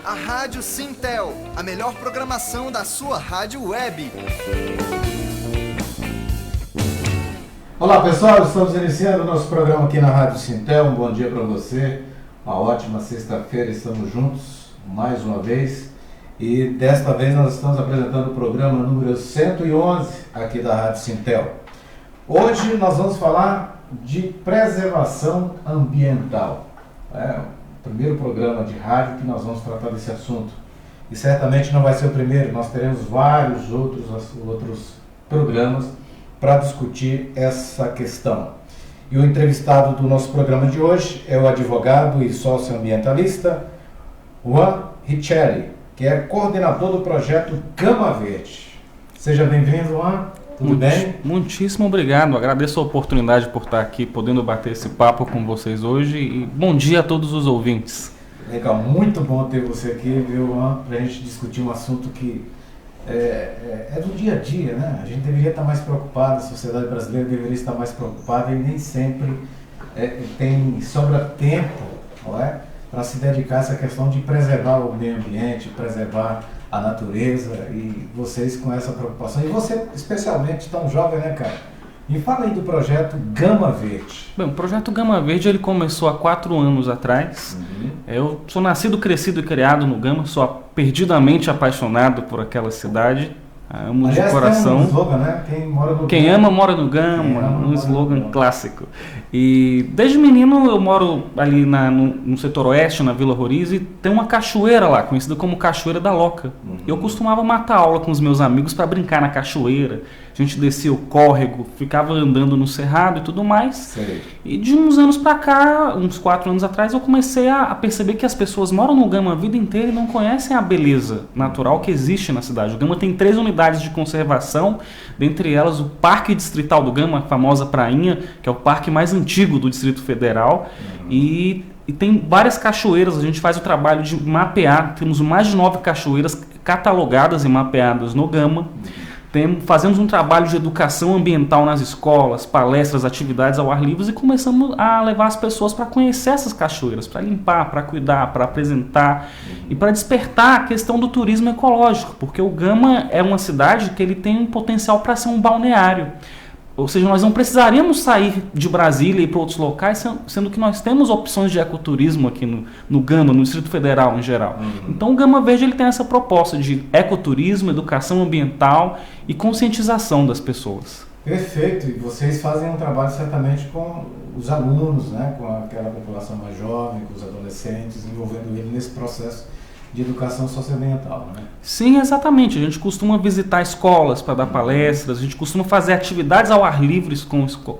a Rádio Sintel, a melhor programação da sua rádio web. Olá pessoal, estamos iniciando o nosso programa aqui na Rádio Sintel. Um bom dia para você, uma ótima sexta-feira, estamos juntos mais uma vez e desta vez nós estamos apresentando o programa número 111 aqui da Rádio Sintel. Hoje nós vamos falar de preservação ambiental. É o primeiro programa de rádio que nós vamos tratar desse assunto. E certamente não vai ser o primeiro, nós teremos vários outros programas para discutir essa questão. E o entrevistado do nosso programa de hoje é o advogado e socioambientalista Juan Richelli, que é coordenador do projeto Gama Verde. Seja bem-vindo, Juan. Tudo bem? Muitíssimo obrigado, agradeço a oportunidade por estar aqui, podendo bater esse papo com vocês hoje e bom dia a todos os ouvintes. Legal, muito bom ter você aqui, viu, Juan, para a gente discutir um assunto que é do dia a dia, né? A gente deveria estar mais preocupado, a sociedade brasileira deveria estar mais preocupada e nem sempre sobra tempo, não é? Para se dedicar a essa questão de preservar o meio ambiente, preservar a natureza, e vocês com essa preocupação. E você, especialmente, tão jovem, né, cara? Me fala aí do projeto Gama Verde. Bem, o projeto Gama Verde ele começou há 4 anos atrás. Eu sou nascido, crescido e criado no Gama, sou perdidamente apaixonado por aquela cidade. Amo de coração. Tem um slogan, né? Quem ama mora no Gama, um slogan clássico. E desde menino eu moro ali no setor oeste, na Vila Roriz, e tem uma cachoeira lá, conhecida como Cachoeira da Loca. Eu costumava matar aula com os meus amigos para brincar na cachoeira. A gente descia o córrego, ficava andando no cerrado e tudo mais. Sei. E de uns anos para cá, uns 4 anos atrás, eu comecei a perceber que as pessoas moram no Gama a vida inteira e não conhecem a beleza natural que existe na cidade. O Gama tem 3 unidades de conservação, dentre elas o Parque Distrital do Gama, a famosa prainha, que é o parque mais antigo do Distrito Federal. E tem várias cachoeiras, a gente faz o trabalho de mapear, temos mais de 9 cachoeiras catalogadas e mapeadas no Gama. Fazemos um trabalho de educação ambiental nas escolas, palestras, atividades ao ar livre e começamos a levar as pessoas para conhecer essas cachoeiras, para limpar, para cuidar, para apresentar e para despertar a questão do turismo ecológico, porque o Gama é uma cidade que ele tem um potencial para ser um balneário. Ou seja, nós não precisaríamos sair de Brasília e ir para outros locais, sendo que nós temos opções de ecoturismo aqui no Gama, no Distrito Federal em geral. Então o Gama Verde ele tem essa proposta de ecoturismo, educação ambiental e conscientização das pessoas. Perfeito, e vocês fazem um trabalho certamente com os alunos, né? Com aquela população mais jovem, com os adolescentes, envolvendo ele nesse processo de educação socioambiental, né? Sim, exatamente. A gente costuma visitar escolas para dar palestras, a gente costuma fazer atividades ao ar livre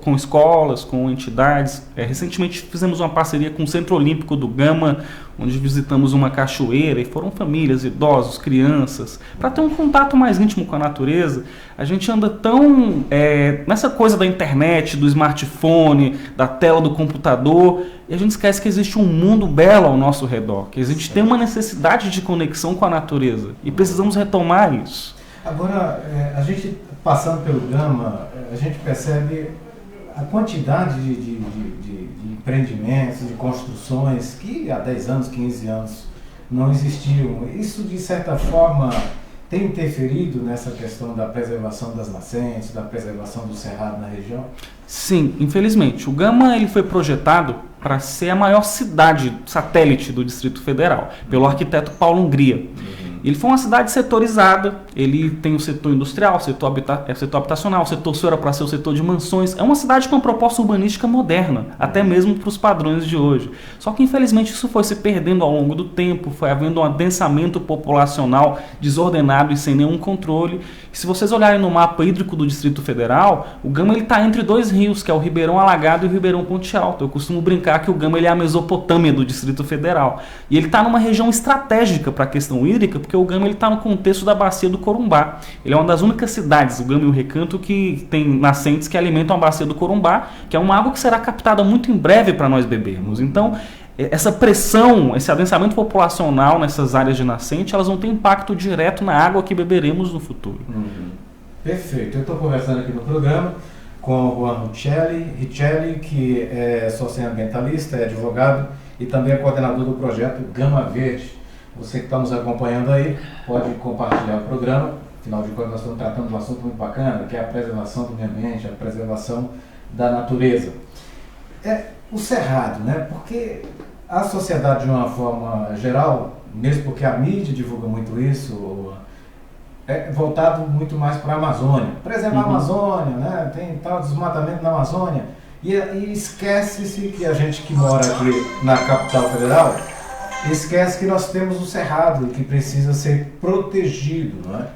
com escolas, com entidades. Recentemente fizemos uma parceria com o Centro Olímpico do Gama, onde visitamos uma cachoeira e foram famílias, idosos, crianças, para ter um contato mais íntimo com a natureza. A gente anda tão nessa coisa da internet, do smartphone, da tela do computador, e a gente esquece que existe um mundo belo ao nosso redor, que a gente tem uma necessidade de conexão com a natureza e precisamos retomar isso. Agora, a gente passando pelo Gama, a gente percebe a quantidade de empreendimentos, de construções que há 10 anos, 15 anos não existiam. Isso, de certa forma, tem interferido nessa questão da preservação das nascentes, da preservação do cerrado na região? Sim, infelizmente. O Gama ele foi projetado para ser a maior cidade satélite do Distrito Federal, pelo arquiteto Paulo Hungria. Ele foi uma cidade setorizada, ele tem o setor industrial, o setor habitacional, o setor sul era para ser o setor de mansões. É uma cidade com uma proposta urbanística moderna, até mesmo para os padrões de hoje. Só que infelizmente isso foi se perdendo ao longo do tempo, foi havendo um adensamento populacional desordenado e sem nenhum controle. E se vocês olharem no mapa hídrico do Distrito Federal, o Gama está entre 2 rios, que é o Ribeirão Alagado e o Ribeirão Ponte Alta. Eu costumo brincar que o Gama ele é a Mesopotâmia do Distrito Federal. E ele está numa região estratégica para a questão hídrica, porque o Gama está no contexto da bacia do Corumbá. Ele é uma das únicas cidades, o Gama e o Recanto, que tem nascentes que alimentam a bacia do Corumbá, que é uma água que será captada muito em breve para nós bebermos. Então, essa pressão, esse adensamento populacional nessas áreas de nascente, elas vão ter impacto direto na água que beberemos no futuro. Perfeito. Eu estou conversando aqui no programa com o Juan Richelli, que é socioambientalista, é advogado e também é coordenador do projeto Gama Verde. Você que está nos acompanhando aí, pode compartilhar o programa. Afinal de contas, nós estamos tratando de um assunto muito bacana, que é a preservação do meio ambiente, a preservação da natureza. O cerrado, né? Porque a sociedade, de uma forma geral, mesmo porque a mídia divulga muito isso, é voltado muito mais para a Amazônia. Preservar a Amazônia, né? Tem tal desmatamento na Amazônia. E esquece-se que a gente que mora aqui na capital federal, esquece que nós temos o cerrado e que precisa ser protegido, não é?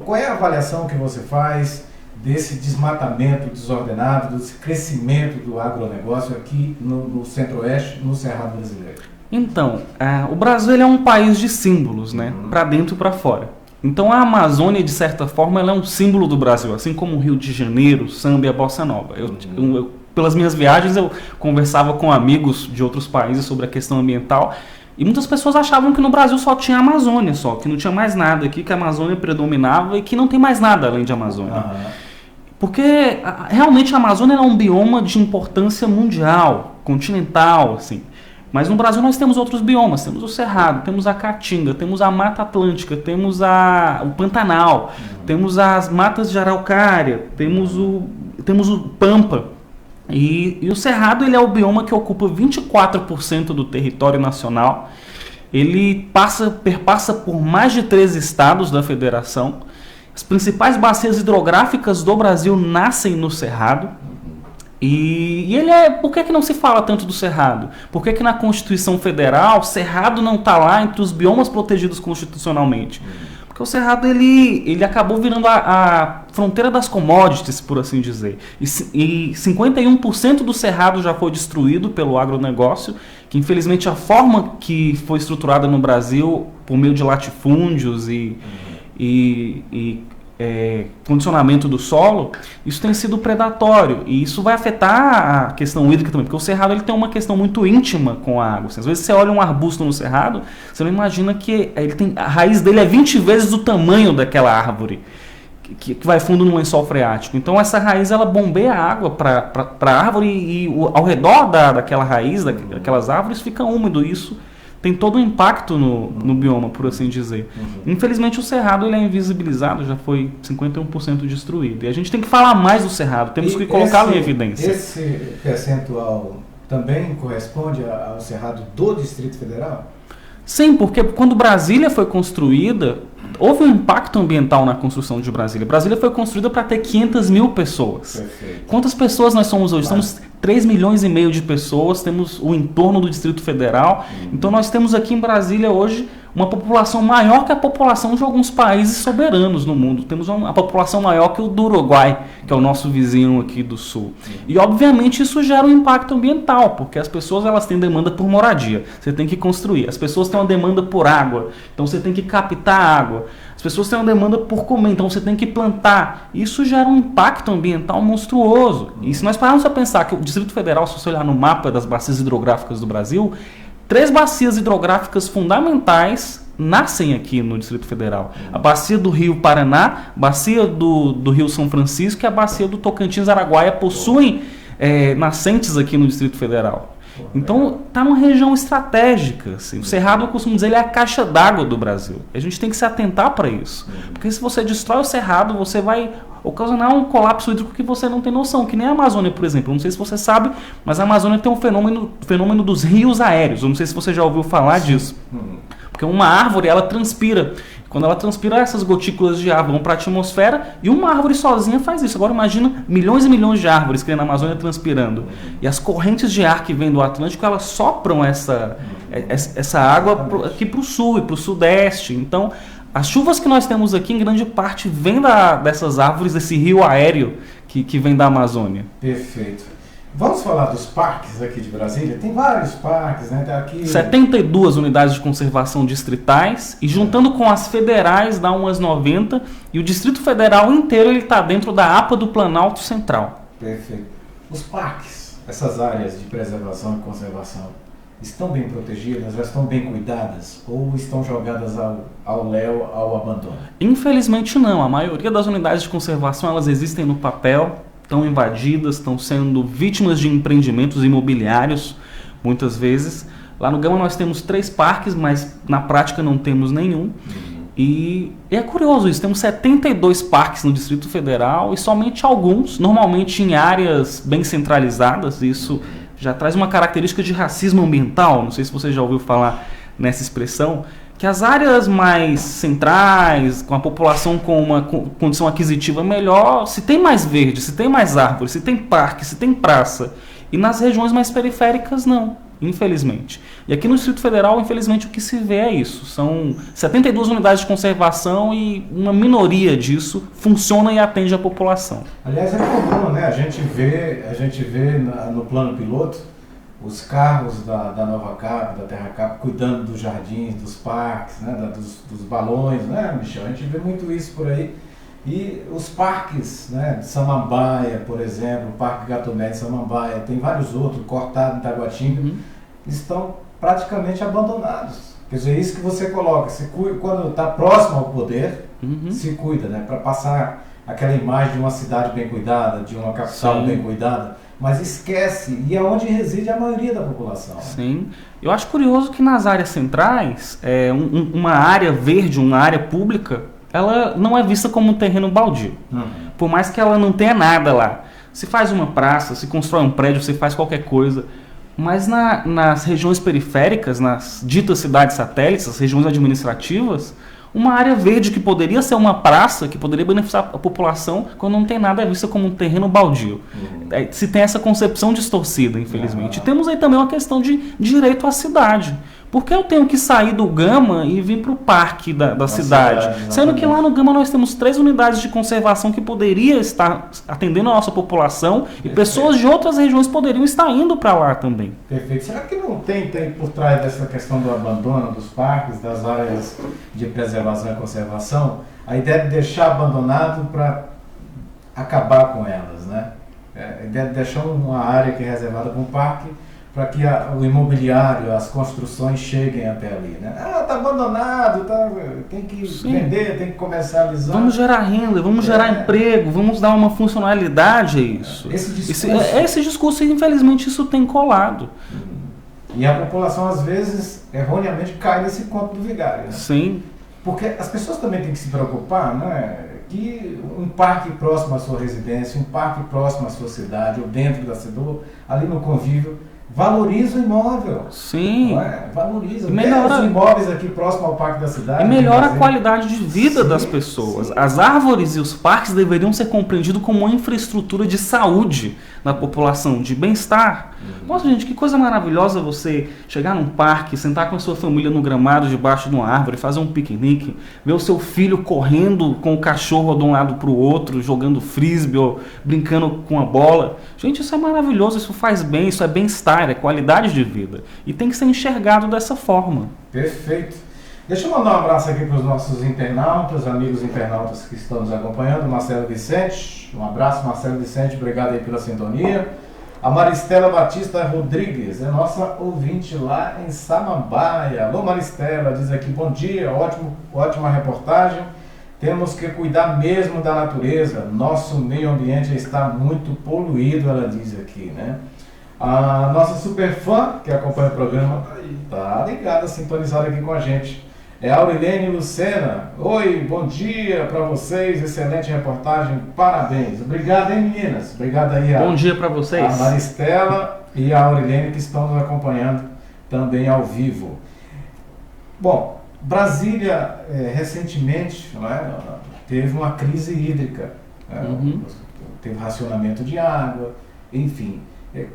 Qual é a avaliação que você faz desse desmatamento desordenado, desse crescimento do agronegócio aqui no Centro-Oeste, no Cerrado brasileiro? Então, o Brasil ele é um país de símbolos, né? Para dentro e para fora. Então a Amazônia, de certa forma, ela é um símbolo do Brasil, assim como o Rio de Janeiro, o samba e a bossa nova. Pelas minhas viagens, eu conversava com amigos de outros países sobre a questão ambiental e muitas pessoas achavam que no Brasil só tinha a Amazônia, que não tinha mais nada aqui, que a Amazônia predominava e que não tem mais nada além de Amazônia. Porque realmente a Amazônia é um bioma de importância mundial, continental, assim. Mas no Brasil nós temos outros biomas, temos o Cerrado, temos a Caatinga, temos a Mata Atlântica, temos o Pantanal, temos as matas de araucária, temos o Pampa. E o Cerrado ele é o bioma que ocupa 24% do território nacional. Ele perpassa por mais de 13 estados da federação. As principais bacias hidrográficas do Brasil nascem no Cerrado. E ele por que não se fala tanto do Cerrado? Por que na Constituição Federal, Cerrado não está lá entre os biomas protegidos constitucionalmente? Porque o Cerrado ele acabou virando a fronteira das commodities, por assim dizer. E 51% do Cerrado já foi destruído pelo agronegócio, que infelizmente a forma que foi estruturada no Brasil, por meio de latifúndios e condicionamento do solo, isso tem sido predatório e isso vai afetar a questão hídrica também, porque o cerrado ele tem uma questão muito íntima com a água. Às vezes você olha um arbusto no cerrado, você não imagina que a raiz dele é 20 vezes o tamanho daquela árvore que vai fundo no lençol freático. Então essa raiz ela bombeia água para a árvore e ao redor daquela raiz, daquelas árvores fica úmido. Isso tem todo um impacto no bioma, por assim dizer. Infelizmente o cerrado ele é invisibilizado, já foi 51% destruído. E a gente tem que falar mais do cerrado, temos que colocá-lo em evidência. Esse percentual também corresponde ao cerrado do Distrito Federal? Sim, porque quando Brasília foi construída, houve um impacto ambiental na construção de Brasília. Brasília foi construída para ter 500 mil pessoas. Perfeito. Quantas pessoas nós somos hoje? Somos 3 milhões e meio de pessoas, temos o entorno do Distrito Federal. Então nós temos aqui em Brasília hoje uma população maior que a população de alguns países soberanos no mundo. Temos uma população maior que o do Uruguai, que é o nosso vizinho aqui do sul. E obviamente isso gera um impacto ambiental, porque as pessoas elas têm demanda por moradia, você tem que construir. As pessoas têm uma demanda por água, então você tem que captar água. As pessoas têm uma demanda por comer, então você tem que plantar. Isso gera um impacto ambiental monstruoso. E se nós pararmos a pensar que o Distrito Federal, se você olhar no mapa das bacias hidrográficas do Brasil, 3 bacias hidrográficas fundamentais nascem aqui no Distrito Federal. A bacia do Rio Paraná, a bacia do Rio São Francisco e a bacia do Tocantins-Araguaia possuem nascentes aqui no Distrito Federal. Então, está numa região estratégica. Assim. O Cerrado, eu costumo dizer, ele é a caixa d'água do Brasil. A gente tem que se atentar para isso. Porque se você destrói o Cerrado, você vai ocasionar um colapso hídrico que você não tem noção. Que nem a Amazônia, por exemplo. Eu não sei se você sabe, mas a Amazônia tem um fenômeno dos rios aéreos. Eu não sei se você já ouviu falar disso. Porque uma árvore, ela transpira. Quando ela transpira, essas gotículas de ar vão para a atmosfera e uma árvore sozinha faz isso. Agora imagina milhões e milhões de árvores que tem na Amazônia transpirando. E as correntes de ar que vêm do Atlântico, elas sopram essa água aqui para o sul e para o sudeste. Então, as chuvas que nós temos aqui, em grande parte, vêm dessas árvores, desse rio aéreo que vem da Amazônia. Perfeito. Vamos falar dos parques aqui de Brasília? Tem vários parques, né? Tem aqui 72 unidades de conservação distritais e juntando com as federais dá umas 90 e o Distrito Federal inteiro está dentro da APA do Planalto Central. Perfeito. Os parques, essas áreas de preservação e conservação, estão bem protegidas, já estão bem cuidadas ou estão jogadas ao léu, ao abandono? Infelizmente não. A maioria das unidades de conservação elas existem no papel, estão invadidas, estão sendo vítimas de empreendimentos imobiliários, muitas vezes, Lá no Gama nós temos 3 parques, mas na prática não temos nenhum. E é curioso isso, temos 72 parques no Distrito Federal e somente alguns, normalmente em áreas bem centralizadas. Isso já traz uma característica de racismo ambiental, não sei se você já ouviu falar nessa expressão, que as áreas mais centrais, com a população com uma condição aquisitiva melhor, se tem mais verde, se tem mais árvores, se tem parque, se tem praça, e nas regiões mais periféricas não, infelizmente. E aqui no Distrito Federal, infelizmente, o que se vê é isso. São 72 unidades de conservação e uma minoria disso funciona e atende a população. Aliás, é comum, né? A gente vê no plano piloto os carros da Nova Cap, da Terra Cap, cuidando dos jardins, dos parques, né? dos balões, né, Michel? A gente vê muito isso por aí. E os parques, né, de Samambaia, por exemplo, o Parque Gatomé de Samambaia, tem vários outros, Cortado em Taguatinga, estão praticamente abandonados. Quer dizer, isso que você coloca, quando está próximo ao poder, se cuida, né, para passar aquela imagem de uma cidade bem cuidada, de uma capital bem cuidada, mas esquece, e é onde reside a maioria da população. Sim. Eu acho curioso que nas áreas centrais, uma área verde, uma área pública, ela não é vista como um terreno baldio. Por mais que ela não tenha nada lá. Se faz uma praça, se constrói um prédio, se faz qualquer coisa. Mas nas regiões periféricas, nas ditas cidades satélites, as regiões administrativas, uma área verde que poderia ser uma praça, que poderia beneficiar a população, quando não tem nada, é vista como um terreno baldio. Se tem essa concepção distorcida, infelizmente. E temos aí também uma questão de direito à cidade. Por que eu tenho que sair do Gama e vir para o parque da cidade? Sendo que lá no Gama nós temos 3 unidades de conservação que poderia estar atendendo a nossa população e pessoas de outras regiões poderiam estar indo para lá também. Perfeito. Será que não tem por trás dessa questão do abandono dos parques, das áreas de preservação e conservação, a ideia de deixar abandonado para acabar com elas, né? A ideia de deixar uma área que é reservada para um parque para que o imobiliário, as construções cheguem até ali, né? Tá abandonado, tem que vender, tem que comercializar. Vamos gerar renda, vamos gerar emprego, vamos dar uma funcionalidade a isso. Esse discurso, infelizmente, isso tem colado. E a população, às vezes, erroneamente cai nesse conto do vigário, né? Sim. Porque as pessoas também têm que se preocupar, né? Que um parque próximo à sua residência, um parque próximo à sua cidade, ou dentro da cidade, ali no convívio, valoriza o imóvel. Sim. Não é? Valoriza. Melhora os imóveis aqui próximo ao Parque da Cidade. E melhora a qualidade de vida das pessoas. As árvores e os parques deveriam ser compreendidos como uma infraestrutura de saúde da população, de bem-estar. Nossa, gente, que coisa maravilhosa você chegar num parque, sentar com a sua família no gramado debaixo de uma árvore, fazer um piquenique, ver o seu filho correndo com o cachorro de um lado para o outro, jogando frisbee ou brincando com a bola. Gente, isso é maravilhoso, isso faz bem, isso é bem-estar, é qualidade de vida. E tem que ser enxergado dessa forma. Perfeito. Deixa eu mandar um abraço aqui para os nossos internautas, amigos internautas que estão nos acompanhando. Marcelo Vicente, um abraço, Marcelo Vicente, obrigado aí pela sintonia. A Maristela Batista Rodrigues, é nossa ouvinte lá em Samambaia. Alô Maristela, diz aqui, bom dia, ótima reportagem. Temos que cuidar mesmo da natureza, nosso meio ambiente está muito poluído, ela diz aqui, né? A nossa super fã, que acompanha o programa, tá ligada, sintonizada aqui com a gente. É a Aurilene Lucena. Oi, bom dia para vocês, excelente reportagem, parabéns. Obrigado, hein, meninas? Obrigado aí. Bom dia para vocês. A Maristela e a Aurilene que estão nos acompanhando também ao vivo. Bom, Brasília recentemente, não é, teve uma crise hídrica, teve racionamento de água, enfim.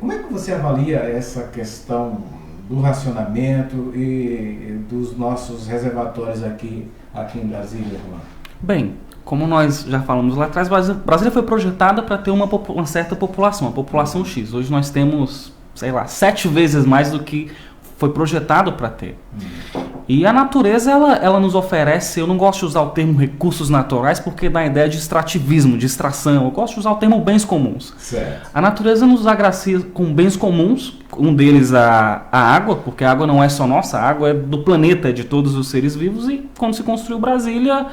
Como é que você avalia essa questão do racionamento e dos nossos reservatórios aqui em Brasília, Juan? Bem, como nós já falamos lá atrás, Brasília foi projetada para ter uma certa população, a população X. Hoje nós temos, 7 vezes mais do que foi projetado para ter. E a natureza, ela nos oferece, eu não gosto de usar o termo recursos naturais porque dá a ideia de extrativismo, de extração. Eu gosto de usar o termo bens comuns. Certo. A natureza nos agracia com bens comuns, um deles a água, porque a água não é só nossa, a água é do planeta, é de todos os seres vivos, e quando se construiu Brasília,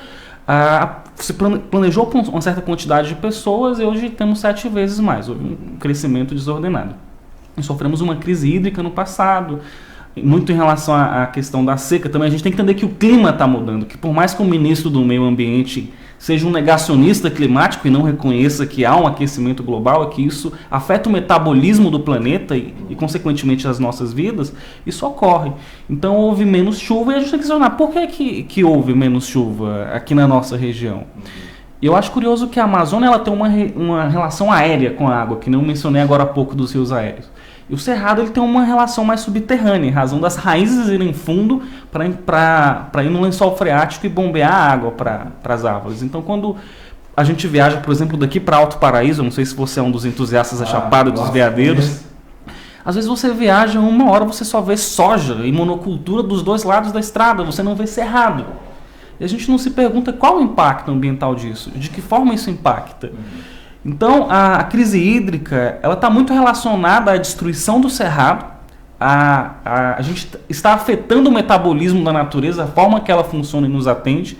se planejou com uma certa quantidade de pessoas e hoje temos 7 vezes mais, houve um crescimento desordenado. E sofremos uma crise hídrica no passado. muito em relação à questão da seca também, a gente tem que entender que o clima está mudando, que por mais que o ministro do Meio Ambiente seja um negacionista climático e não reconheça que há um aquecimento global, é que isso afeta o metabolismo do planeta e consequentemente, as nossas vidas, isso ocorre. Então, houve menos chuva e a gente tem que questionar por que houve menos chuva aqui na nossa região. E eu acho curioso que a Amazônia ela tem uma relação aérea com a água, que não mencionei agora há pouco dos rios aéreos. E o Cerrado ele tem uma relação mais subterrânea, em razão das raízes irem fundo para ir no lençol freático e bombear a água para as árvores. Então, quando a gente viaja, por exemplo, daqui para Alto Paraíso, não sei se você é um dos entusiastas da Chapada dos Veadeiros, às vezes você viaja, uma hora você só vê soja e monocultura dos dois lados da estrada, você não vê cerrado. E a gente não se pergunta qual o impacto ambiental disso, de que forma isso impacta. Então, a crise hídrica ela está muito relacionada à destruição do cerrado, a gente está afetando o metabolismo da natureza, a forma que ela funciona e nos atende,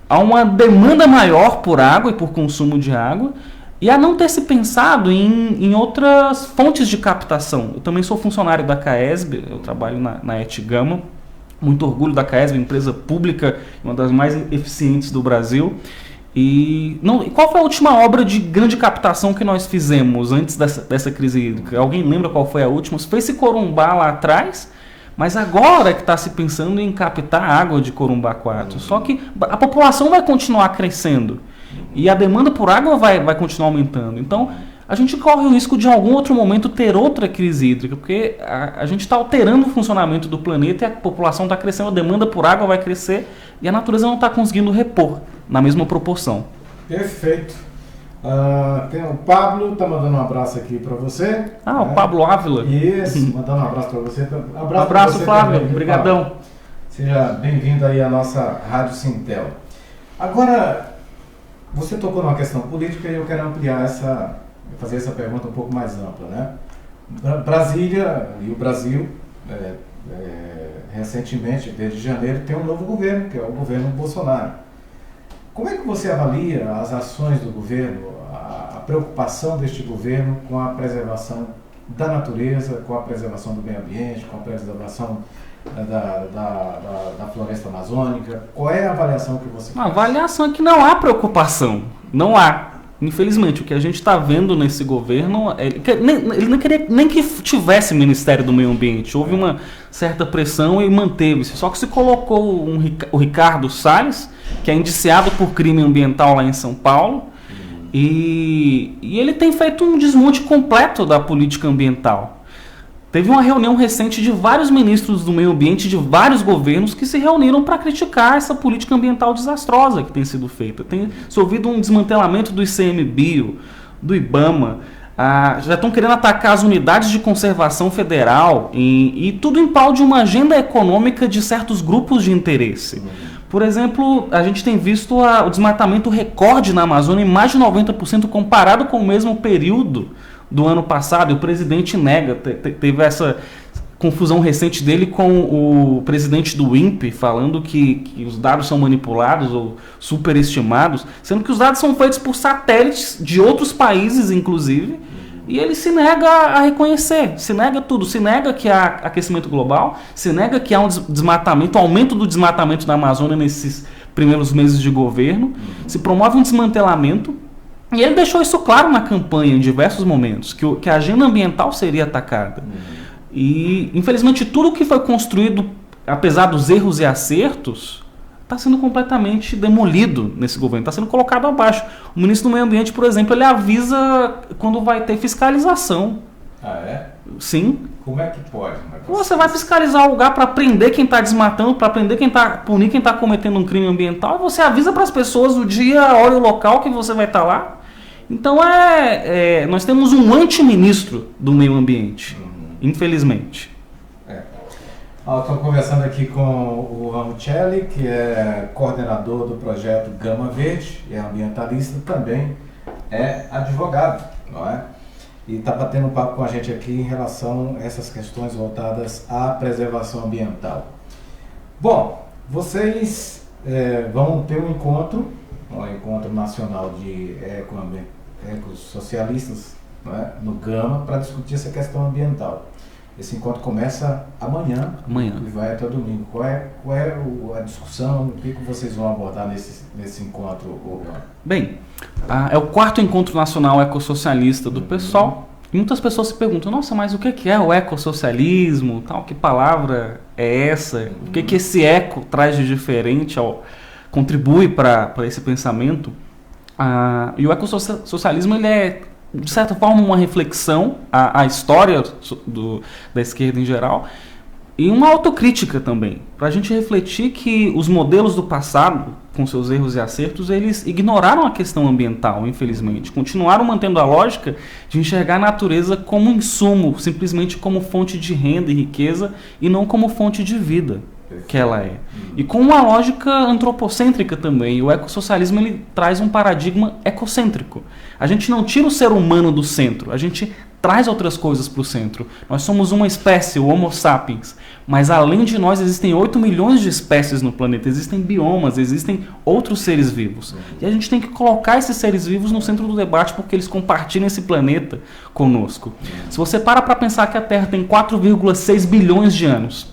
a uma demanda maior por água e por consumo de água, e a não ter se pensado em outras fontes de captação. Eu também sou funcionário da CAESB, eu trabalho na ETGama, muito orgulho da CAESB, empresa pública, uma das mais eficientes do Brasil. E qual foi a última obra de grande captação que nós fizemos antes dessa crise hídrica? Alguém lembra qual foi a última? Fez-se Corumbá lá atrás, mas agora que está se pensando em captar água de Corumbá 4. Só que a população vai continuar crescendo e a demanda por água vai continuar aumentando. Então, a gente corre o risco de em algum outro momento ter outra crise hídrica, porque a gente está alterando o funcionamento do planeta e a população está crescendo, a demanda por água vai crescer e a natureza não está conseguindo repor na mesma proporção. Perfeito. Tem o Pablo, está mandando um abraço aqui para você. O Pablo Ávila. Isso, mandando um abraço para você. Abraço, Flávio. Obrigadão. Seja bem-vindo aí à nossa Rádio Sintel. Agora, você tocou numa questão política e eu quero ampliar fazer essa pergunta um pouco mais ampla, né? Brasília e o Brasil, recentemente, desde janeiro, tem um novo governo, que é o governo Bolsonaro. Como é que você avalia as ações do governo, a preocupação deste governo com a preservação da natureza, com a preservação do meio ambiente, com a preservação da floresta amazônica? Qual é a avaliação que você faz? A avaliação é que não há preocupação, não há. Infelizmente, o que a gente está vendo nesse governo, ele não queria nem que tivesse Ministério do Meio Ambiente. Houve uma certa pressão e manteve-se. Só que se colocou o Ricardo Salles, que é indiciado por crime ambiental lá em São Paulo, e ele tem feito um desmonte completo da política ambiental. Teve uma reunião recente de vários ministros do meio ambiente de vários governos que se reuniram para criticar essa política ambiental desastrosa que tem sido feita. Tem se ouvido um desmantelamento do ICMBio, do IBAMA, já estão querendo atacar as unidades de conservação federal e tudo em prol de uma agenda econômica de certos grupos de interesse. Por exemplo, a gente tem visto o desmatamento recorde na Amazônia em mais de 90% comparado com o mesmo período do ano passado, e o presidente nega. Teve essa confusão recente dele com o presidente do INPE, falando que os dados são manipulados ou superestimados, sendo que os dados são feitos por satélites de outros países, inclusive, e ele se nega a reconhecer, se nega tudo, se nega que há aquecimento global, se nega que há um desmatamento, aumento do desmatamento na Amazônia nesses primeiros meses de governo, se promove um desmantelamento. E ele deixou isso claro na campanha em diversos momentos, que a agenda ambiental seria atacada. E, infelizmente, tudo que foi construído, apesar dos erros e acertos, está sendo completamente demolido nesse governo, está sendo colocado abaixo. O ministro do Meio Ambiente, por exemplo, ele avisa quando vai ter fiscalização. Ah, é? Sim. Como é que pode? Você vai fiscalizar o lugar para prender quem está desmatando, para punir quem está cometendo um crime ambiental, e você avisa para as pessoas o dia, a hora e o local que você vai estar lá. Então nós temos um antiministro do meio ambiente, infelizmente. Estou conversando aqui com o Ramuchelli, que é coordenador do projeto Gama Verde, é ambientalista, também é advogado, não é? E está batendo um papo com a gente aqui em relação a essas questões voltadas à preservação ambiental. Bom, vocês vão ter um encontro nacional de ecossocialistas, não é? No Gama, para discutir essa questão ambiental. Esse encontro começa amanhã e vai até domingo. Qual é a discussão? O que vocês vão abordar nesse encontro? Bem, é o 4º Encontro Nacional Ecossocialista do PSOL. E muitas pessoas se perguntam, nossa, mas o que é o ecossocialismo? Tal? Que palavra é essa? O que esse eco traz de diferente, contribui para esse pensamento? E o ecossocialismo, ele é, de certa forma, uma reflexão à história da esquerda em geral e uma autocrítica também, para a gente refletir que os modelos do passado, com seus erros e acertos, eles ignoraram a questão ambiental, infelizmente. Continuaram mantendo a lógica de enxergar a natureza como insumo, simplesmente como fonte de renda e riqueza, e não como fonte de vida que ela é. E com uma lógica antropocêntrica também. O ecossocialismo, ele traz um paradigma ecocêntrico. A gente não tira o ser humano do centro, a gente traz outras coisas para o centro. Nós somos uma espécie, o Homo sapiens, mas além de nós existem 8 milhões de espécies no planeta, existem biomas, existem outros seres vivos. E a gente tem que colocar esses seres vivos no centro do debate porque eles compartilham esse planeta conosco. Se você para pensar que a Terra tem 4,6 bilhões de anos,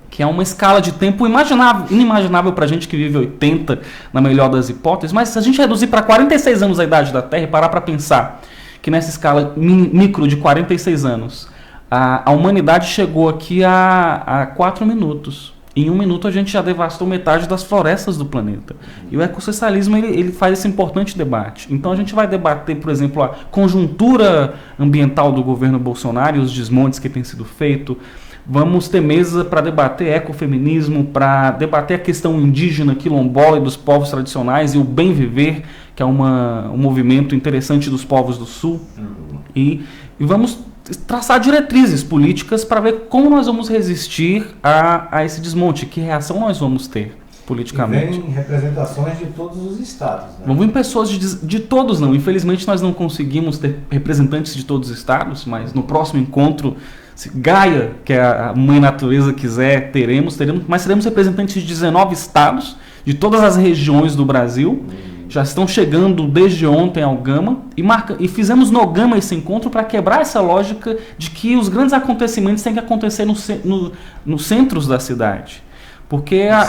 que é uma escala de tempo inimaginável para a gente que vive 80, na melhor das hipóteses, mas se a gente reduzir para 46 anos a idade da Terra e parar para pensar que nessa escala micro de 46 anos, a humanidade chegou aqui a 4 minutos. Em 1 minuto a gente já devastou metade das florestas do planeta. E o ecossocialismo ele faz esse importante debate. Então a gente vai debater, por exemplo, a conjuntura ambiental do governo Bolsonaro e os desmontes que têm sido feitos. Vamos ter mesa para debater ecofeminismo, para debater a questão indígena, quilombola e dos povos tradicionais e o bem viver, que é um movimento interessante dos povos do Sul. E vamos traçar diretrizes políticas para ver como nós vamos resistir a esse desmonte, que reação nós vamos ter politicamente. E vem representações de todos os estados, né? Não vem pessoas de todos, não. Infelizmente nós não conseguimos ter representantes de todos os estados, mas no próximo encontro, se Gaia, que é a mãe natureza, quiser, teremos, mas seremos representantes de 19 estados, de todas as regiões do Brasil. Já estão chegando desde ontem ao Gama e fizemos no Gama esse encontro para quebrar essa lógica de que os grandes acontecimentos têm que acontecer nos centros da cidade. Porque no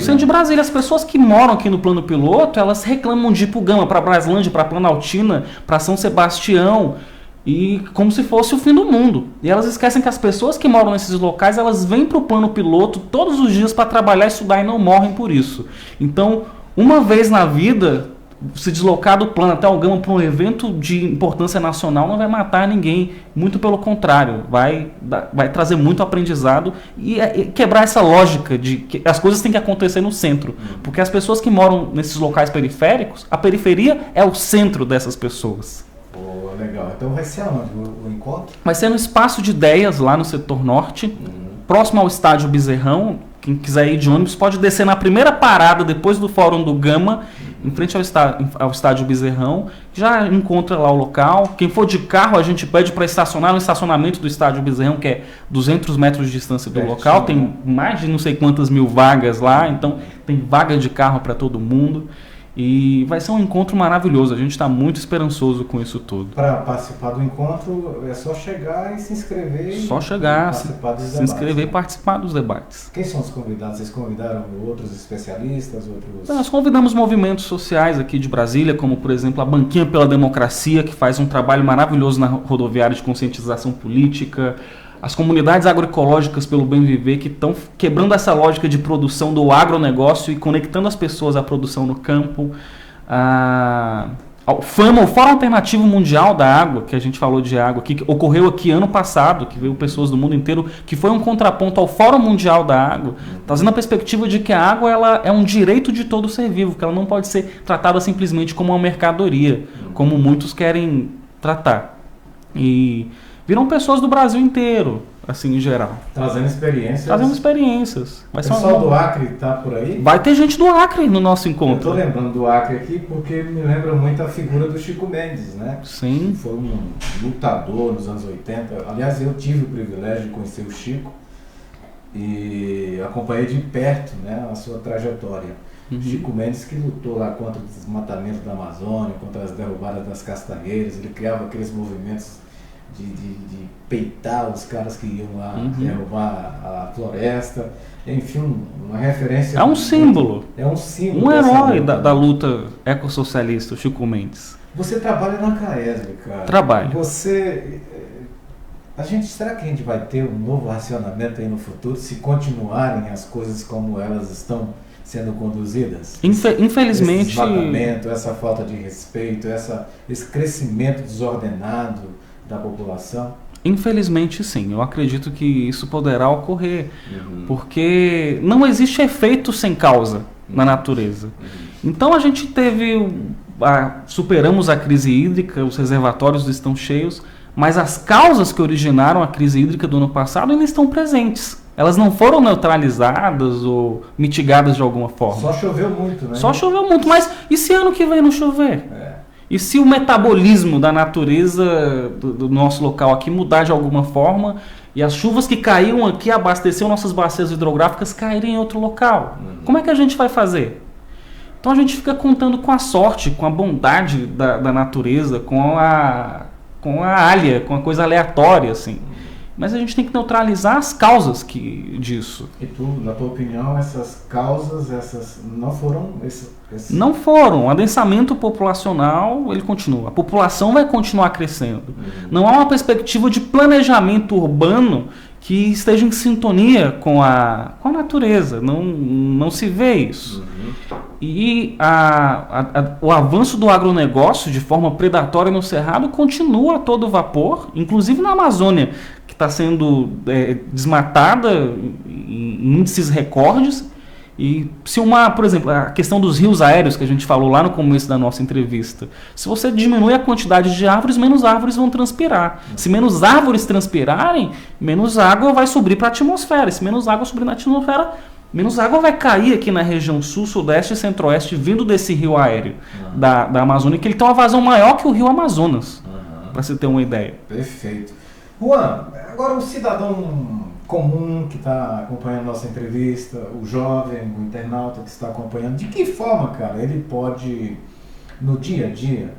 centro de Brasília, as pessoas que moram aqui no plano piloto, elas reclamam de ir para o Gama, para Braslândia, para Planaltina, para São Sebastião, e como se fosse o fim do mundo. E elas esquecem que as pessoas que moram nesses locais, elas vêm para o plano piloto todos os dias para trabalhar e estudar e não morrem por isso. Então, uma vez na vida, se deslocar do plano até o Gama para um evento de importância nacional não vai matar ninguém, muito pelo contrário, vai trazer muito aprendizado e quebrar essa lógica de que as coisas têm que acontecer no centro, porque as pessoas que moram nesses locais periféricos, a periferia é o centro dessas pessoas. Oh, legal. Então vai ser onde o encontro? Vai ser no Espaço de Ideias, lá no setor norte, próximo ao estádio Bezerrão. Quem quiser ir de ônibus pode descer na primeira parada depois do Fórum do Gama, em frente ao estádio Bezerrão, já encontra lá o local. Quem for de carro, a gente pede para estacionar no estacionamento do estádio Bezerrão, que é 200 metros de distância do local. Tem mais de não sei quantas mil vagas lá, então tem vaga de carro para todo mundo. E vai ser um encontro maravilhoso, a gente está muito esperançoso com isso tudo. Para participar do encontro é só chegar e se inscrever. Só chegar, se inscrever e participar dos debates. Quem são os convidados? Vocês convidaram outros especialistas? Nós convidamos movimentos sociais aqui de Brasília, como por exemplo a Banquinha pela Democracia, que faz um trabalho maravilhoso na rodoviária de conscientização política. As comunidades agroecológicas pelo bem viver, que estão quebrando essa lógica de produção do agronegócio e conectando as pessoas à produção no campo. O Fórum Alternativo Mundial da Água, que a gente falou de água aqui, que ocorreu aqui ano passado, que veio pessoas do mundo inteiro, que foi um contraponto ao Fórum Mundial da Água, trazendo a perspectiva de que a água ela é um direito de todo ser vivo, que ela não pode ser tratada simplesmente como uma mercadoria, como muitos querem tratar. E viram pessoas do Brasil inteiro, assim, em geral. Trazendo experiências. O pessoal do Acre está por aí? Vai ter gente do Acre no nosso encontro. Eu estou lembrando do Acre aqui porque me lembra muito a figura do Chico Mendes, né? Sim. Foi um lutador nos anos 80. Aliás, eu tive o privilégio de conhecer o Chico e acompanhei de perto, né, a sua trajetória. Chico Mendes, que lutou lá contra o desmatamento da Amazônia, contra as derrubadas das castanheiras, ele criava aqueles movimentos de peitar os caras que iam lá derrubar a floresta. Enfim, uma referência... É um símbolo. É um símbolo. Um herói da luta ecossocialista, o Chico Mendes. Você trabalha na CAESB, cara. Trabalho. Será que a gente vai ter um novo racionamento aí no futuro se continuarem as coisas como elas estão sendo conduzidas? Infelizmente... Esse desmatamento, essa falta de respeito, esse crescimento desordenado da população? Infelizmente, sim. Eu acredito que isso poderá ocorrer, porque não existe efeito sem causa na natureza. Então a gente superamos a crise hídrica, os reservatórios estão cheios, mas as causas que originaram a crise hídrica do ano passado ainda estão presentes. Elas não foram neutralizadas ou mitigadas de alguma forma. Só choveu muito, né? Só choveu muito, mas e se ano que vem não chover? E se o metabolismo da natureza do nosso local aqui mudar de alguma forma e as chuvas que caíram aqui abasteceram nossas bacias hidrográficas caírem em outro local? Como é que a gente vai fazer? Então a gente fica contando com a sorte, com a bondade da natureza, com a alha, com a coisa aleatória, assim. Mas a gente tem que neutralizar as causas disso. E tu, na tua opinião, essas causas, não foram... Não foram. O adensamento populacional, ele continua. A população vai continuar crescendo. Não há uma perspectiva de planejamento urbano que esteja em sintonia com a natureza. Não se vê isso. E o avanço do agronegócio de forma predatória no Cerrado continua a todo vapor, inclusive na Amazônia, que está sendo desmatada em índices recordes. E se por exemplo, a questão dos rios aéreos que a gente falou lá no começo da nossa entrevista, se você diminui a quantidade de árvores, menos árvores vão transpirar. Se menos árvores transpirarem, menos água vai subir para a atmosfera. Se menos água subir na atmosfera, menos água vai cair aqui na região sul, sudeste e centro-oeste, vindo desse rio aéreo da Amazônia, que ele tem uma vazão maior que o rio Amazonas, para você ter uma ideia. Perfeito. Juan, agora o cidadão comum que está acompanhando nossa entrevista, o jovem, o internauta que está acompanhando, de que forma, cara, ele pode, no dia a dia,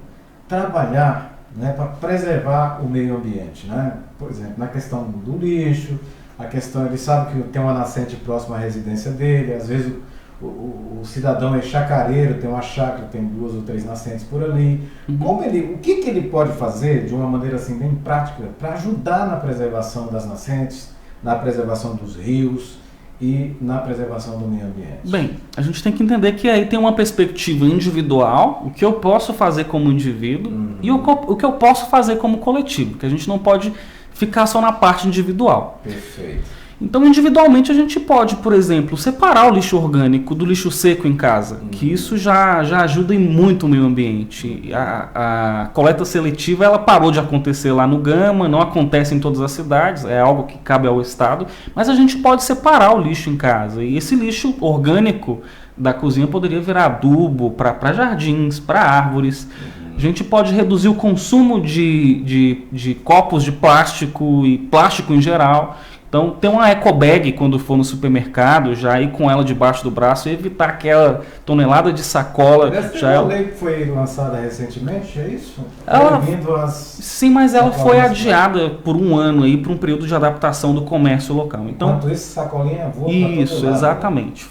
trabalhar, né, para preservar o meio ambiente, né? Por exemplo, na questão do lixo, a questão, ele sabe que tem uma nascente próxima à residência dele, às vezes o cidadão é chacareiro, tem uma chácara, tem 2 ou 3 nascentes por ali. O que ele pode fazer, de uma maneira assim bem prática, para ajudar na preservação das nascentes, na preservação dos rios e na preservação do meio ambiente? Bem, a gente tem que entender que aí tem uma perspectiva individual, o que eu posso fazer como indivíduo e o que eu posso fazer como coletivo, que a gente não pode ficar só na parte individual. Perfeito. Então, individualmente, a gente pode, por exemplo, separar o lixo orgânico do lixo seco em casa, que isso já ajuda em muito o meio ambiente. A coleta seletiva ela parou de acontecer lá no Gama, não acontece em todas as cidades, é algo que cabe ao Estado, mas a gente pode separar o lixo em casa. E esse lixo orgânico da cozinha poderia virar adubo para jardins, para árvores. A gente pode reduzir o consumo de copos de plástico e plástico em geral. Então, ter uma ecobag quando for no supermercado, já ir com ela debaixo do braço e evitar aquela tonelada de sacola. Essa lei que foi lançada recentemente, é isso? Sim, mas ela foi adiada por um ano aí para um período de adaptação do comércio local. Então, enquanto esse sacolinha voa isso, exatamente.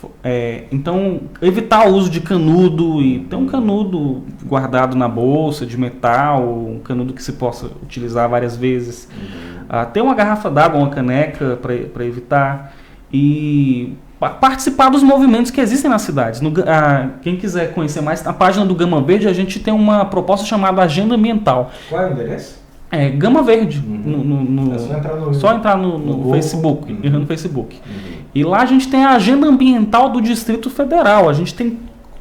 Então, evitar o uso de canudo e ter um canudo guardado na bolsa de metal, um canudo que se possa utilizar várias vezes. Ter uma garrafa d'água, uma caneca para evitar e participar dos movimentos que existem nas cidades. Quem quiser conhecer mais, na página do Gama Verde a gente tem uma proposta chamada Agenda Ambiental. Qual é o endereço? Gama Verde. É só entrar no Facebook. No Facebook. E lá a gente tem a Agenda Ambiental do Distrito Federal. A gente tem,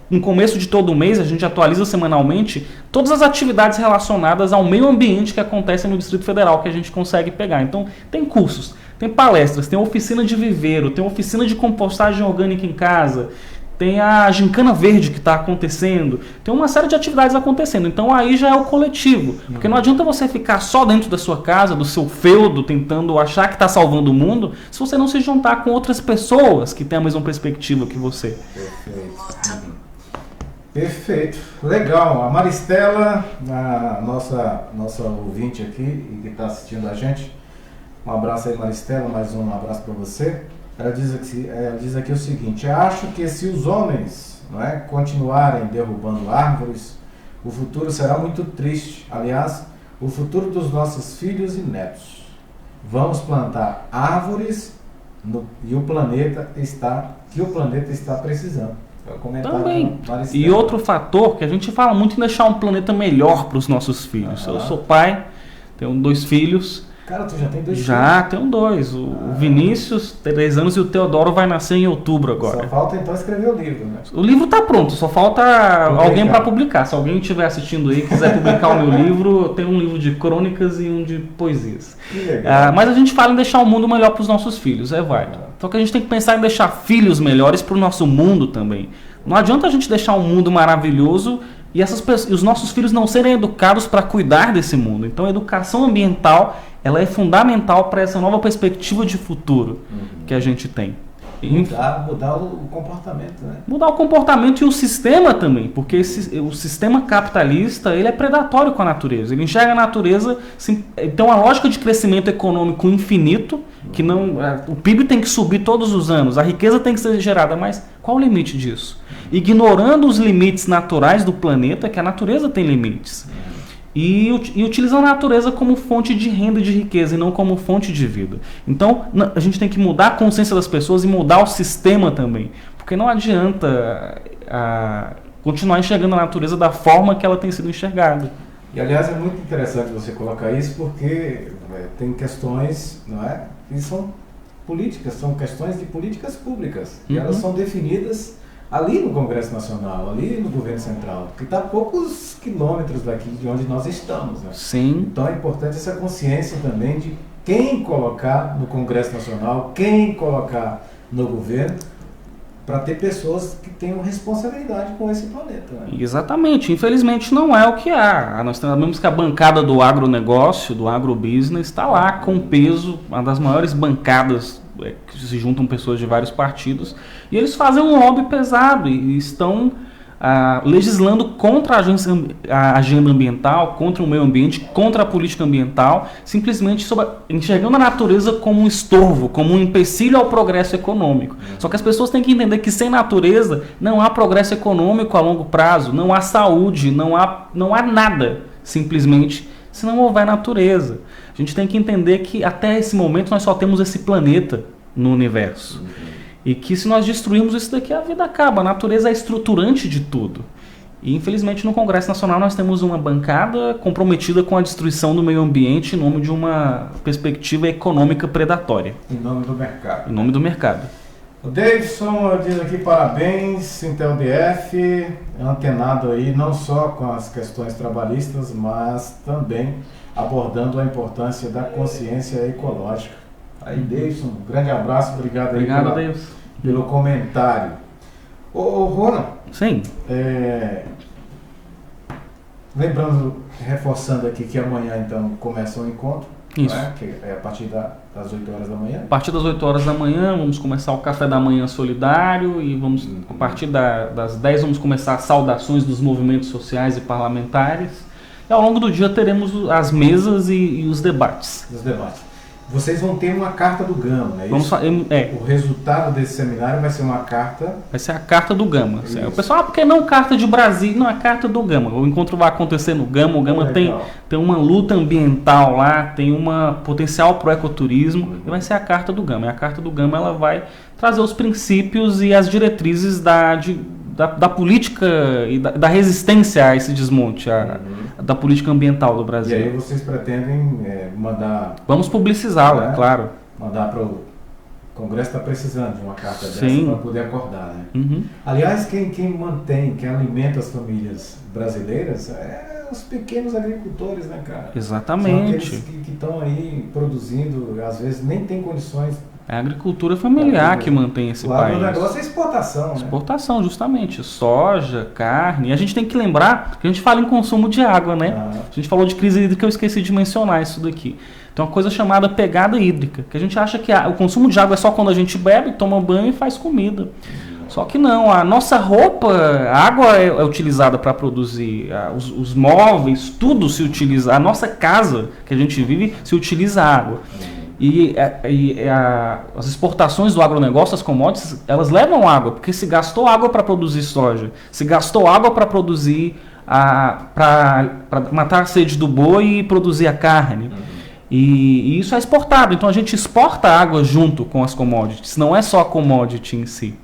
no começo de todo mês, a gente atualiza semanalmente todas as atividades relacionadas ao meio ambiente que acontecem no Distrito Federal que a gente consegue pegar. Então, tem cursos, tem palestras, tem oficina de viveiro, tem oficina de compostagem orgânica em casa, tem a gincana verde que está acontecendo, tem uma série de atividades acontecendo. Então, aí já é o coletivo. Porque não adianta você ficar só dentro da sua casa, do seu feudo, tentando achar que está salvando o mundo, se você não se juntar com outras pessoas que têm a mesma perspectiva que você. Perfeito. Perfeito, legal. A Maristela, a nossa ouvinte aqui e que está assistindo a gente, um abraço aí, Maristela, mais um abraço para você. Ela diz aqui o seguinte: acho que se os homens, não é, continuarem derrubando árvores, o futuro será muito triste. Aliás, o futuro dos nossos filhos e netos. Vamos plantar árvores e o planeta está precisando. É o comentário também. da Maristela. E outro fator que a gente fala muito em deixar um planeta melhor para os nossos filhos. Eu sou pai, tenho 2 filhos. Cara, tu já tem 2 filhos? Já tenho 2. O Vinícius, 3 anos, e o Teodoro vai nascer em outubro agora. Só falta então escrever o livro, né? O livro está pronto, só falta alguém para publicar. Se alguém estiver assistindo aí e quiser publicar o meu livro, eu tenho um livro de crônicas e um de poesias. Que legal. Mas a gente fala em deixar o mundo melhor para os nossos filhos, é válido. Só que a gente tem que pensar em deixar filhos melhores para o nosso mundo também. Não adianta a gente deixar um mundo maravilhoso e os nossos filhos não serem educados para cuidar desse mundo. Então a educação ambiental, ela é fundamental para essa nova perspectiva de futuro que a gente tem. Mudar o comportamento, né? Mudar o comportamento e o sistema também, porque o sistema capitalista, ele é predatório com a natureza. Ele enxerga a natureza, tem uma lógica de crescimento econômico infinito, que o PIB tem que subir todos os anos, a riqueza tem que ser gerada, mas qual o limite disso? Ignorando os limites naturais do planeta, que a natureza tem limites. E utilizando a natureza como fonte de renda e de riqueza e não como fonte de vida. Então, a gente tem que mudar a consciência das pessoas e mudar o sistema também. Porque não adianta continuar enxergando a natureza da forma que ela tem sido enxergada. E, aliás, é muito interessante você colocar isso porque tem questões, não é? Que são políticas, são questões de políticas públicas. E elas são definidas ali no Congresso Nacional, ali no Governo Central, que está a poucos quilômetros daqui de onde nós estamos. Né? Sim. Então é importante essa consciência também de quem colocar no Congresso Nacional, quem colocar no governo, para ter pessoas que tenham responsabilidade com esse planeta. Né? Exatamente. Infelizmente não é o que há. Nós sabemos que a bancada do agronegócio, do agrobusiness, está lá com peso, uma das maiores bancadas que se juntam pessoas de vários partidos, e eles fazem um lobby pesado e estão legislando contra a agenda ambiental, contra o meio ambiente, contra a política ambiental, simplesmente enxergando a natureza como um estorvo, como um empecilho ao progresso econômico. Só que as pessoas têm que entender que sem natureza não há progresso econômico a longo prazo, não há saúde, não há nada, simplesmente, se não houver natureza. A gente tem que entender que até esse momento nós só temos esse planeta no universo. E que se nós destruirmos isso daqui, a vida acaba. A natureza é estruturante de tudo. E infelizmente no Congresso Nacional nós temos uma bancada comprometida com a destruição do meio ambiente em nome de uma perspectiva econômica predatória. Em nome do mercado. Em nome do mercado. O Davidson diz aqui parabéns, Sintel DF, antenado aí não só com as questões trabalhistas, mas também abordando a importância da consciência ecológica. Aí, Davidson, um grande abraço, obrigado aí pelo comentário. Ô Rona, sim. Lembrando, reforçando aqui que amanhã então começa o encontro. Isso. Né? Que é a partir das 8 horas da manhã. A partir das 8 horas da manhã vamos começar o café da manhã solidário e a partir das 10 vamos começar as saudações dos movimentos sociais e parlamentares. E ao longo do dia teremos as mesas e os debates. Vocês vão ter uma carta do Gama, não é isso? O resultado desse seminário vai ser uma carta... Vai ser a carta do Gama. O pessoal, por que não carta de Brasília? Não, é carta do Gama. O encontro vai acontecer no Gama. O Gama tem uma luta ambiental lá, tem uma potencial para o ecoturismo. E vai ser a carta do Gama. E a carta do Gama ela vai trazer os princípios e as diretrizes da política e da resistência a esse desmonte, da política ambiental do Brasil. E aí vocês pretendem mandar... Vamos publicizá-la, claro. Mandar para o Congresso, está precisando de uma carta dessa para poder acordar, né? Aliás, quem mantém, quem alimenta as famílias brasileiras é os pequenos agricultores, né, cara? Exatamente. São aqueles que estão aí produzindo, às vezes nem tem condições. É a agricultura familiar que mantém esse país. O negócio é exportação, né? Exportação, justamente. Soja, carne. E a gente tem que lembrar que a gente fala em consumo de água, né? A gente falou de crise hídrica, eu esqueci de mencionar isso daqui. Tem uma coisa chamada pegada hídrica, que a gente acha que o consumo de água é só quando a gente bebe, toma banho e faz comida. Só que não, a nossa roupa, a água é utilizada para produzir, os móveis, tudo se utiliza, a nossa casa que a gente vive se utiliza água. As exportações do agronegócio, as commodities, elas levam água, porque se gastou água para produzir soja, se gastou água para produzir, para matar a sede do boi e produzir a carne. E isso é exportado, então a gente exporta água junto com as commodities, não é só a commodity em si.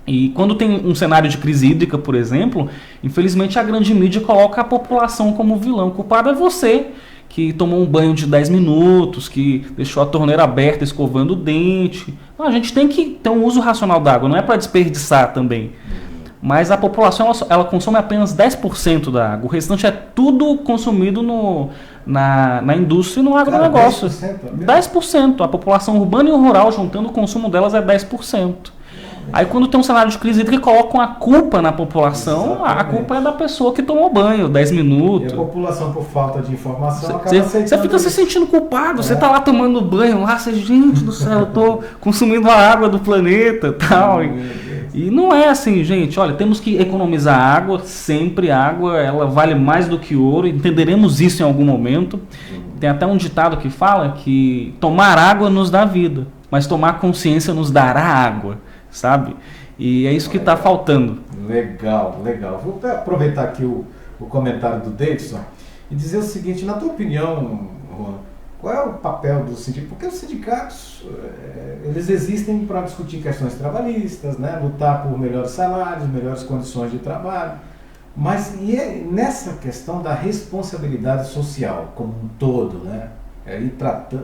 E quando tem um cenário de crise hídrica, por exemplo, infelizmente a grande mídia coloca a população como vilão. O culpado é você, que tomou um banho de 10 minutos, que deixou a torneira aberta escovando o dente. Não, a gente tem que ter um uso racional da água, não é para desperdiçar também. Mas a população ela consome apenas 10% da água. O restante é tudo consumido na indústria e no agronegócio. 10%. A população urbana e rural, juntando o consumo delas, é 10%. Aí quando tem um cenário de crise hídrica, colocam a culpa na população. Exatamente. A culpa é da pessoa que tomou banho 10 minutos. E a população, por falta de informação, acaba aceitando. Você fica se sentindo culpado. Você está lá tomando banho, lá, você, gente do céu, eu estou consumindo a água do planeta tal. E não é assim, gente. Olha, temos que economizar água, sempre água, ela vale mais do que ouro. Entenderemos isso em algum momento. Tem até um ditado que fala que tomar água nos dá vida, mas tomar consciência nos dará água. Sabe? E é isso que está faltando. Legal, legal. Vou aproveitar aqui o comentário do Davidson e dizer o seguinte, na tua opinião, Juan, qual é o papel dos sindicatos? Porque os sindicatos, eles existem para discutir questões trabalhistas, né? Lutar por melhores salários, melhores condições de trabalho, mas nessa questão da responsabilidade social como um todo, né?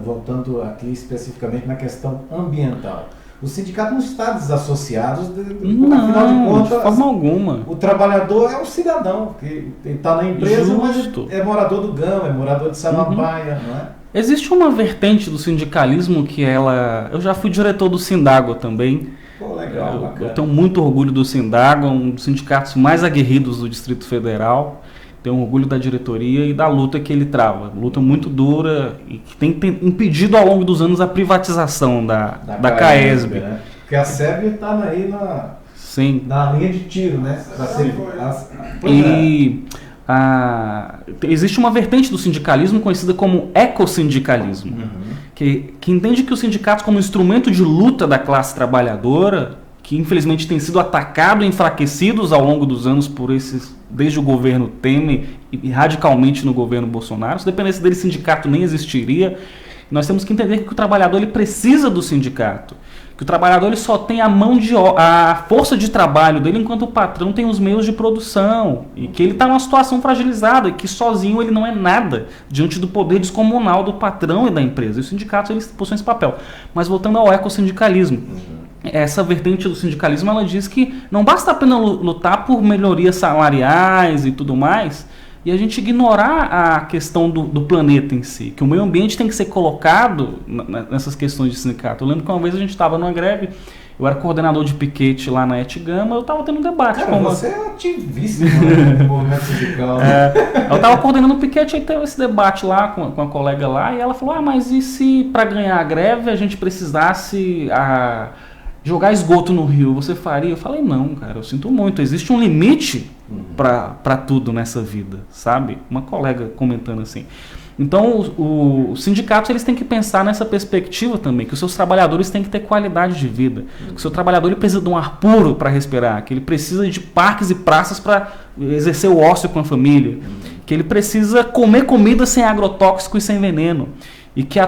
Voltando aqui especificamente na questão ambiental. O sindicato não está desassociado, afinal de contas, de forma alguma. O trabalhador é um cidadão, que está na empresa, mas é morador do Gama, é morador de Samambaia, não é? Existe uma vertente do sindicalismo que eu já fui diretor do Sindago também. Pô, legal, eu tenho muito orgulho do Sindago, um dos sindicatos mais aguerridos do Distrito Federal. Tenho orgulho da diretoria e da luta que ele trava. Luta muito dura e que tem impedido ao longo dos anos a privatização da CAESB. Né? Porque a SEB está aí na linha de tiro, né? Existe uma vertente do sindicalismo conhecida como ecossindicalismo, que entende que os sindicatos como instrumento de luta da classe trabalhadora, que infelizmente têm sido atacados e enfraquecidos ao longo dos anos desde o governo Temer e radicalmente no governo Bolsonaro. Se dependesse dele, sindicato nem existiria. Nós temos que entender que o trabalhador ele precisa do sindicato, que o trabalhador ele só tem a força de trabalho dele enquanto o patrão tem os meios de produção, e que ele está numa situação fragilizada e que sozinho ele não é nada diante do poder descomunal do patrão e da empresa. E os sindicatos eles possuem esse papel. Mas voltando ao ecossindicalismo, essa vertente do sindicalismo ela diz que não basta apenas lutar por melhorias salariais e tudo mais, e a gente ignorar a questão do planeta em si, que o meio ambiente tem que ser colocado nessas questões de sindicato. Eu lembro que uma vez a gente estava numa greve, eu era coordenador de piquete lá na Etigama, eu estava tendo um debate. Cara, você é ativíssimo no movimento sindical. Eu estava coordenando o piquete, aí teve esse debate lá com a colega lá, e ela falou, mas e se para ganhar a greve a gente precisasse jogar esgoto no rio, você faria? Eu falei, não, cara, eu sinto muito, existe um limite para tudo nessa vida, sabe? Uma colega comentando assim. Então, os sindicatos eles têm que pensar nessa perspectiva também, que os seus trabalhadores têm que ter qualidade de vida, que o seu trabalhador ele precisa de um ar puro para respirar, que ele precisa de parques e praças para exercer o ócio com a família, que ele precisa comer comida sem agrotóxico e sem veneno. E que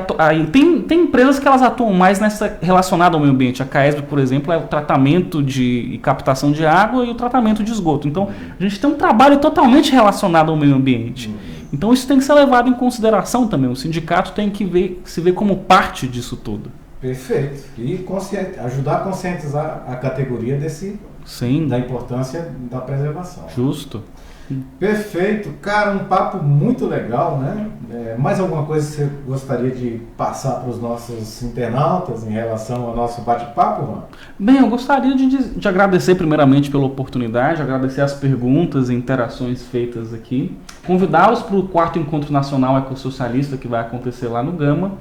tem empresas que elas atuam mais relacionada ao meio ambiente. A CAESB, por exemplo, é o tratamento e captação de água e o tratamento de esgoto. Então, a gente tem um trabalho totalmente relacionado ao meio ambiente. Então, isso tem que ser levado em consideração também. O sindicato tem que se ver como parte disso tudo. Perfeito. E ajudar a conscientizar a categoria da importância da preservação. Justo. Perfeito, cara, um papo muito legal, né? Mais alguma coisa que você gostaria de passar para os nossos internautas em relação ao nosso bate-papo, Juan? Bem, eu gostaria de agradecer primeiramente pela oportunidade, agradecer as perguntas e interações feitas aqui, convidá-los para o 4º Encontro Nacional Ecossocialista que vai acontecer lá no Gama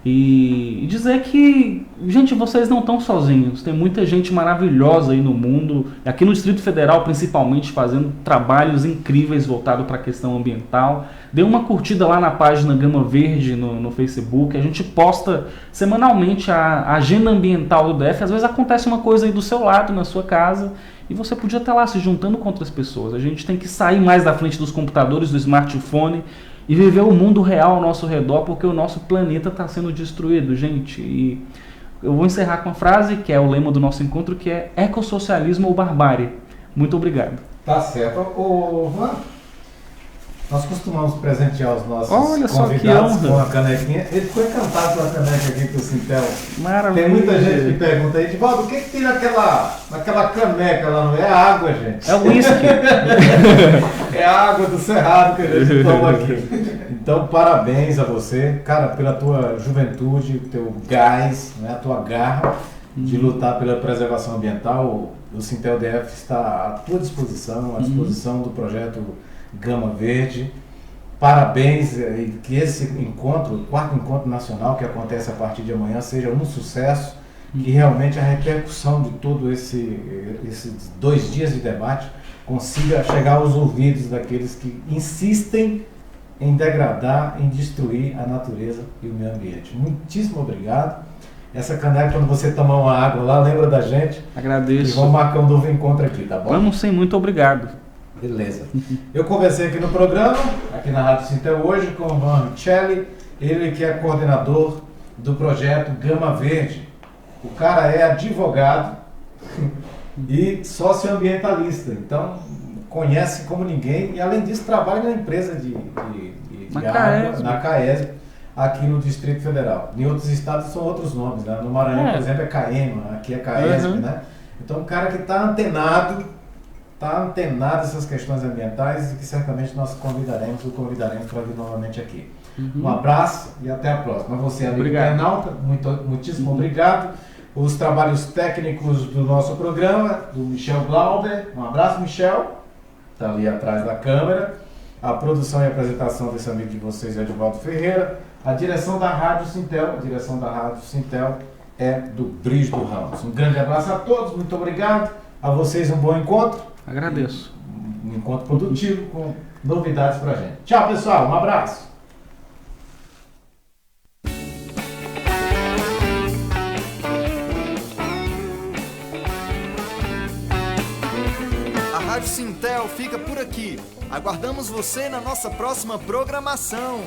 E dizer que, gente, vocês não estão sozinhos. Tem muita gente maravilhosa aí no mundo, aqui no Distrito Federal principalmente, fazendo trabalhos incríveis voltados para a questão ambiental. Dê uma curtida lá na página Gama Verde no Facebook. A gente posta semanalmente a agenda ambiental do DF. Às vezes acontece uma coisa aí do seu lado, na sua casa, e você podia estar lá se juntando com outras pessoas. A gente tem que sair mais da frente dos computadores, do smartphone, e viver o mundo real ao nosso redor, porque o nosso planeta está sendo destruído, gente. E eu vou encerrar com uma frase que é o lema do nosso encontro, que é ecossocialismo ou barbárie. Muito obrigado. Tá certo. Ô, Juan, nós costumamos presentear os nossos convidados com a canequinha. Ele ficou encantado com a caneca aqui do Sintel. Maravilha. Tem muita gente que pergunta aí, Divaldo, o que tem naquela caneca lá? Não é água, gente. É o uísque. É a água do Cerrado que a gente toma aqui. Então, parabéns a você, cara, pela tua juventude, teu gás, né, a tua garra de lutar pela preservação ambiental. O Sintel DF está à tua disposição, à disposição do projeto Gama Verde. Parabéns, e que esse encontro, o 4º encontro nacional que acontece a partir de amanhã, seja um sucesso, que realmente a repercussão de todo esses 2 dias de debate consiga chegar aos ouvidos daqueles que insistem em degradar, em destruir a natureza e o meio ambiente. Muitíssimo obrigado. Essa caneca, quando você tomar uma água lá, lembra da gente. Agradeço. E vamos marcar um novo encontro aqui, tá bom? Vamos sim, muito obrigado. Beleza. Eu conversei aqui no programa, aqui na Rádio Sintel hoje, com o Juan Michelli, ele que é coordenador do projeto Gama Verde. O cara é advogado e socioambientalista, então conhece como ninguém e além disso trabalha na empresa de água, na CAESB, aqui no Distrito Federal. Em outros estados são outros nomes, né? No Maranhão, por exemplo, é CAEMA, aqui é CAESB, né? Então um cara que está antenado essas questões ambientais e que certamente nós o convidaremos para vir novamente aqui. Um abraço e até a próxima. Você, amigo internauta, muitíssimo obrigado. Os trabalhos técnicos do nosso programa, do Michel Glauber. Um abraço, Michel. Está ali atrás da câmera. A produção e apresentação desse amigo de vocês é Edivaldo Ferreira. A direção da Rádio Sintel, é do Brígido Ramos. Um grande abraço a todos, muito obrigado. A vocês um bom encontro. Agradeço. Um encontro produtivo com novidades pra gente. Tchau, pessoal. Um abraço. A Rádio Sintel fica por aqui. Aguardamos você na nossa próxima programação.